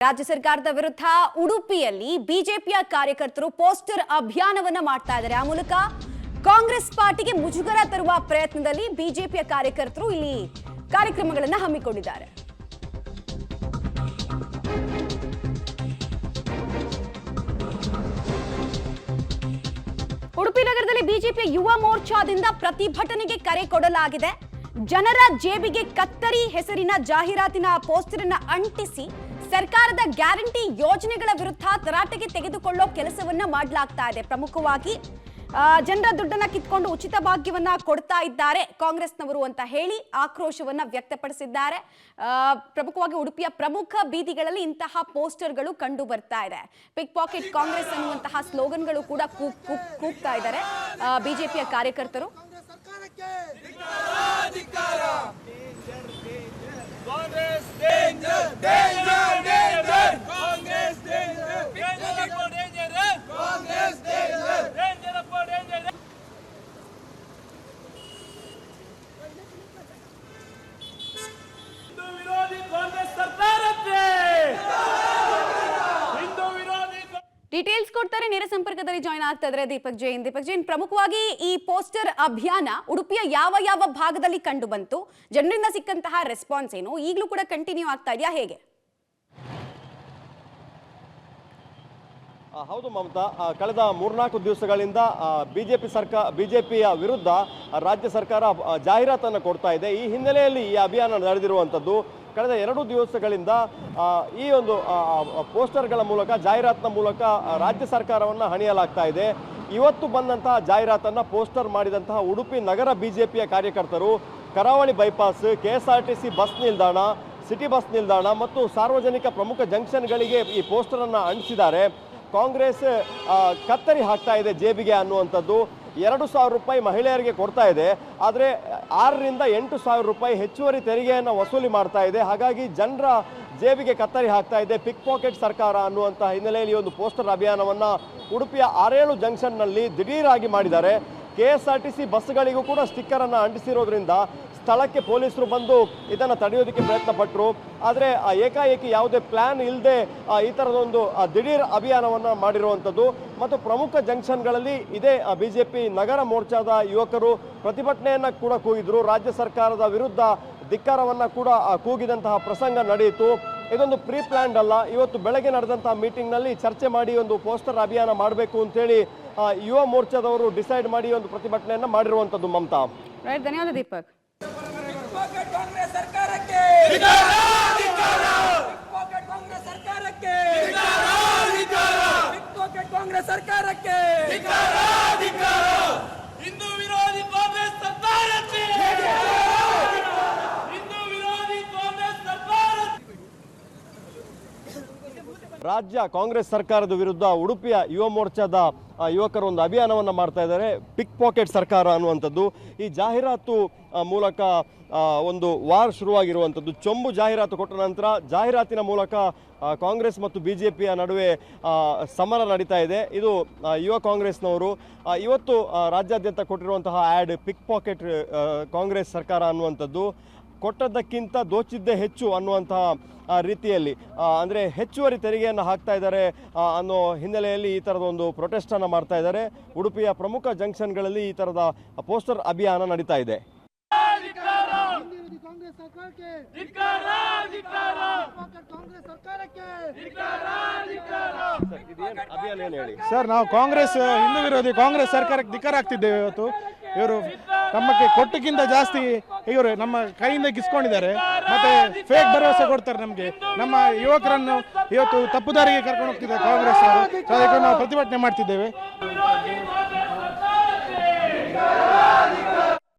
ರಾಜ್ಯ ಸರ್ಕಾರದ ವಿರುದ್ಧ ಉಡುಪಿಯಲ್ಲಿ ಬಿಜೆಪಿಯ ಕಾರ್ಯಕರ್ತರು ಪೋಸ್ಟರ್ ಅಭಿಯಾನವನ್ನ ಮಾಡ್ತಾ ಇದ್ದಾರೆ. ಆ ಮೂಲಕ ಕಾಂಗ್ರೆಸ್ ಪಾರ್ಟಿಗೆ ಮುಜುಗರ ತರುವ ಪ್ರಯತ್ನದಲ್ಲಿ ಬಿಜೆಪಿಯ ಕಾರ್ಯಕರ್ತರು ಇಲ್ಲಿ ಕಾರ್ಯಕ್ರಮಗಳನ್ನು ಹಮ್ಮಿಕೊಂಡಿದ್ದಾರೆ. ಉಡುಪಿ ನಗರದಲ್ಲಿ ಬಿಜೆಪಿಯ ಯುವ ಮೋರ್ಚಾದಿಂದ ಪ್ರತಿಭಟನೆಗೆ ಕರೆ ಕೊಡಲಾಗಿದೆ. ಜನರ ಜೇಬಿಗೆ ಕತ್ತರಿ ಹೆಸರಿನ ಜಾಹೀರಾತಿನ ಪೋಸ್ಟರ್ ಅನ್ನು ಅಂಟಿಸಿ ಸರ್ಕಾರದ ಗ್ಯಾರಂಟಿ ಯೋಜನೆಗಳ ವಿರುದ್ಧ ತರಾಟೆಗೆ ತೆಗೆದುಕೊಳ್ಳೋ ಕೆಲಸವನ್ನ ಮಾಡಲಾಗ್ತಾ ಇದೆ. ಪ್ರಮುಖವಾಗಿ ಜನರ ದುಡ್ಡನ್ನ ಕಿತ್ಕೊಂಡು ಉಚಿತ ಭಾಗ್ಯವನ್ನ ಕೊಡ್ತಾ ಇದ್ದಾರೆ ಕಾಂಗ್ರೆಸ್ನವರು ಅಂತ ಹೇಳಿ ಆಕ್ರೋಶವನ್ನ ವ್ಯಕ್ತಪಡಿಸಿದ್ದಾರೆ. ಪ್ರಮುಖವಾಗಿ ಉಡುಪಿಯ ಪ್ರಮುಖ ಬೀದಿಗಳಲ್ಲಿ ಇಂತಹ ಪೋಸ್ಟರ್ಗಳು ಕಂಡು ಬರ್ತಾ ಇದೆ. ಪಿಕ್ ಪಾಕೆಟ್ ಕಾಂಗ್ರೆಸ್ ಅನ್ನುವಂತಹ ಸ್ಲೋಗನ್ಗಳು ಕೂಡ ಕೂಗ್ತಾ ಇದ್ದಾರೆ ಬಿಜೆಪಿಯ ಕಾರ್ಯಕರ್ತರು. ಡೀಟೇಲ್ಸ್ ಕೊಡ್ತಾರೆ. ನೇರ ಸಂಪರ್ಕದಲ್ಲಿ ಜಾಯ್ನ್ ಆಗ್ತಾ ಇದ್ದಾರೆ ದೀಪಕ್ ಜೈನ್. ಪ್ರಮುಖವಾಗಿ ಈ ಪೋಸ್ಟರ್ ಅಭಿಯಾನ ಉಡುಪಿಯ ಯಾವ ಭಾಗದಲ್ಲಿ ಕಂಡು ಬಂತು, ಜನರಿಂದ ಸಿಕ್ಕಂತಹ ರೆಸ್ಪಾನ್ಸ್ ಏನು, ಈಗಲೂ ಕೂಡ ಕಂಟಿನ್ಯೂ ಆಗ್ತಾ ಇದೆಯಾ, ಹೇಗೆ? ಹೌದು ಮಮತಾ, ಕಳೆದ 3-4 ದಿವಸಗಳಿಂದ ಬಿಜೆಪಿಯ ವಿರುದ್ಧ ರಾಜ್ಯ ಸರ್ಕಾರ ಜಾಹೀರಾತನ್ನು ಕೊಡ್ತಾ ಇದೆ. ಈ ಹಿನ್ನೆಲೆಯಲ್ಲಿ ಈ ಅಭಿಯಾನ ನಡೆದಿರುವಂಥದ್ದು. ಕಳೆದ 2 ದಿವಸಗಳಿಂದ ಈ ಒಂದು ಪೋಸ್ಟರ್ಗಳ ಮೂಲಕ, ಜಾಹೀರಾತಿನ ಮೂಲಕ ರಾಜ್ಯ ಸರ್ಕಾರವನ್ನು ಹಣಿಯಲಾಗ್ತಾ ಇದೆ. ಇವತ್ತು ಬಂದಂತಹ ಜಾಹೀರಾತನ್ನು ಪೋಸ್ಟರ್ ಮಾಡಿದಂತಹ ಉಡುಪಿ ನಗರ ಬಿಜೆಪಿಯ ಕಾರ್ಯಕರ್ತರು ಕರಾವಳಿ ಬೈಪಾಸ್, KSRTC ಬಸ್ ನಿಲ್ದಾಣ, ಸಿಟಿ ಬಸ್ ನಿಲ್ದಾಣ ಮತ್ತು ಸಾರ್ವಜನಿಕ ಪ್ರಮುಖ ಜಂಕ್ಷನ್ಗಳಿಗೆ ಈ ಪೋಸ್ಟರನ್ನು ಅಂಟಿಸಿದ್ದಾರೆ. ಕಾಂಗ್ರೆಸ್ ಕತ್ತರಿ ಹಾಕ್ತಾ ಇದೆ ಜೇಬಿಗೆ ಅನ್ನುವಂಥದ್ದು. 2,000 ರೂಪಾಯಿ ಮಹಿಳೆಯರಿಗೆ ಕೊಡ್ತಾ ಇದೆ, ಆದರೆ 6ರಿಂದ 8,000 ರೂಪಾಯಿ ಹೆಚ್ಚುವರಿ ತೆರಿಗೆಯನ್ನು ವಸೂಲಿ ಮಾಡ್ತಾ ಇದೆ. ಹಾಗಾಗಿ ಜನರ ಜೇಬಿಗೆ ಕತ್ತರಿ ಹಾಕ್ತಾ ಇದೆ ಪಿಕ್ ಪಾಕೆಟ್ ಸರ್ಕಾರ ಅನ್ನುವಂಥ ಹಿನ್ನೆಲೆಯಲ್ಲಿ ಒಂದು ಪೋಸ್ಟರ್ ಅಭಿಯಾನವನ್ನು ಉಡುಪಿಯ 6-7 ಜಂಕ್ಷನ್ನಲ್ಲಿ ದಿಢೀರಾಗಿ ಮಾಡಿದ್ದಾರೆ. KSRTC ಬಸ್ಗಳಿಗೂ ಕೂಡ ಸ್ಟಿಕ್ಕರನ್ನು ಅಂಟಿಸಿರೋದ್ರಿಂದ ಸ್ಥಳಕ್ಕೆ ಪೊಲೀಸರು ಬಂದು ಇದನ್ನು ತಡೆಯೋದಕ್ಕೆ ಪ್ರಯತ್ನ ಪಟ್ಟರು. ಆದರೆ ಏಕಾಏಕಿ ಯಾವುದೇ ಪ್ಲ್ಯಾನ್ ಇಲ್ಲದೆ ಈ ಥರದೊಂದು ದಿಢೀರ್ ಅಭಿಯಾನವನ್ನು ಮಾಡಿರುವಂಥದ್ದು. ಮತ್ತು ಪ್ರಮುಖ ಜಂಕ್ಷನ್ಗಳಲ್ಲಿ ಇದೇ ಬಿಜೆಪಿ ನಗರ ಮೋರ್ಚಾದ ಯುವಕರು ಪ್ರತಿಭಟನೆಯನ್ನು ಕೂಡ ಕೂಗಿದ್ರು. ರಾಜ್ಯ ಸರ್ಕಾರದ ವಿರುದ್ಧ ಧಿಕ್ಕಾರವನ್ನು ಕೂಡ ಕೂಗಿದಂತಹ ಪ್ರಸಂಗ ನಡೆಯಿತು. ಇದೊಂದು ಪ್ರೀ ಪ್ಲ್ಯಾನ್ಡ್ ಅಲ್ಲ. ಇವತ್ತು ಬೆಳಗ್ಗೆ ನಡೆದಂತಹ ಮೀಟಿಂಗ್ನಲ್ಲಿ ಚರ್ಚೆ ಮಾಡಿ ಒಂದು ಪೋಸ್ಟರ್ ಅಭಿಯಾನ ಮಾಡಬೇಕು ಅಂತೇಳಿ ಯುವ ಮೋರ್ಚಾದವರು ಡಿಸೈಡ್ ಮಾಡಿ ಒಂದು ಪ್ರತಿಭಟನೆಯನ್ನು ಮಾಡಿರುವಂಥದ್ದು. ಮಮತಾ, ಧನ್ಯವಾದ ದೀಪಕ್. ಕಾಂಗ್ರೆಸ್ ಸರ್ಕಾರಕ್ಕೆ ಕಾಂಗ್ರೆಸ್ ಸರ್ಕಾರಕ್ಕೆ ಹಿಂದೂ ವಿರೋಧಿ ಕಾಂಗ್ರೆಸ್ ಸರ್ಕಾರಕ್ಕೆ ರಾಜ್ಯ ಕಾಂಗ್ರೆಸ್ ಸರ್ಕಾರದ ವಿರುದ್ಧ ಉಡುಪಿಯ ಯುವ ಮೋರ್ಚಾದ ಯುವಕರು ಒಂದು ಅಭಿಯಾನವನ್ನು ಮಾಡ್ತಾ ಇದ್ದಾರೆ, ಪಿಕ್ ಪಾಕೆಟ್ ಸರ್ಕಾರ ಅನ್ನುವಂಥದ್ದು. ಈ ಜಾಹೀರಾತು ಮೂಲಕ ಒಂದು ವಾರ್ ಶುರುವಾಗಿರುವಂಥದ್ದು. ಚೊಂಬು ಜಾಹೀರಾತು ಕೊಟ್ಟ ನಂತರ ಜಾಹೀರಾತಿನ ಮೂಲಕ ಕಾಂಗ್ರೆಸ್ ಮತ್ತು ಬಿಜೆಪಿಯ ನಡುವೆ ಸಮರ ನಡೀತಾ ಇದೆ. ಇದು ಯುವ ಕಾಂಗ್ರೆಸ್ನವರು ಇವತ್ತು ರಾಜ್ಯಾದ್ಯಂತ ಕೊಟ್ಟಿರುವಂತಹ ಆ್ಯಡ್ ಪಿಕ್ ಪಾಕೆಟ್ ಕಾಂಗ್ರೆಸ್ ಸರ್ಕಾರ ಅನ್ನುವಂಥದ್ದು. ಕೊಟ್ಟದ್ದಕ್ಕಿಂತ ದೋಚಿದ್ದೇ ಹೆಚ್ಚು ಅನ್ನುವಂತಹ ರೀತಿಯಲ್ಲಿ, ಅಂದರೆ ಹೆಚ್ಚುವರಿ ತೆರಿಗೆಯನ್ನು ಹಾಕ್ತಾ ಇದ್ದಾರೆ ಅನ್ನೋ ಹಿನ್ನೆಲೆಯಲ್ಲಿ ಈ ಥರದ ಒಂದು ಪ್ರೊಟೆಸ್ಟನ್ನು ಮಾಡ್ತಾ ಇದ್ದಾರೆ. ಉಡುಪಿಯ ಪ್ರಮುಖ ಜಂಕ್ಷನ್ಗಳಲ್ಲಿ ಈ ಥರದ ಪೋಸ್ಟರ್ ಅಭಿಯಾನ ನಡೀತಾ ಇದೆ. ಸರ್, ನಾವು ಕಾಂಗ್ರೆಸ್ ಹಿಂದೂ ವಿರೋಧಿ ಕಾಂಗ್ರೆಸ್ ಸರ್ಕಾರಕ್ಕೆ ಧಿಕ್ಕಾರ ಆಗ್ತಿದ್ದೇವೆ. ಇವತ್ತು ಇವರು ನಮಗೆ ಕೊಟ್ಟಕ್ಕಿಂತ ಜಾಸ್ತಿ ಇವರು ನಮ್ಮ ಕೈಯಿಂದ ಕಿಸ್ಕೊಂಡಿದ್ದಾರೆ, ಮತ್ತೆ ಫೇಕ್ ಭರವಸೆ ಕೊಡ್ತಾರೆ ನಮಗೆ. ನಮ್ಮ ಯುವಕರನ್ನು ಇವತ್ತು ತಪ್ಪು ದಾರಿಗೆ ಕರ್ಕೊಂಡು ಹೋಗ್ತಿದ್ದಾರೆ ಕಾಂಗ್ರೆಸ್ ಅವರು. ಅದಕ್ಕೆ ನಾವು ಪ್ರತಿಭಟನೆ ಮಾಡ್ತಿದ್ದೇವೆ.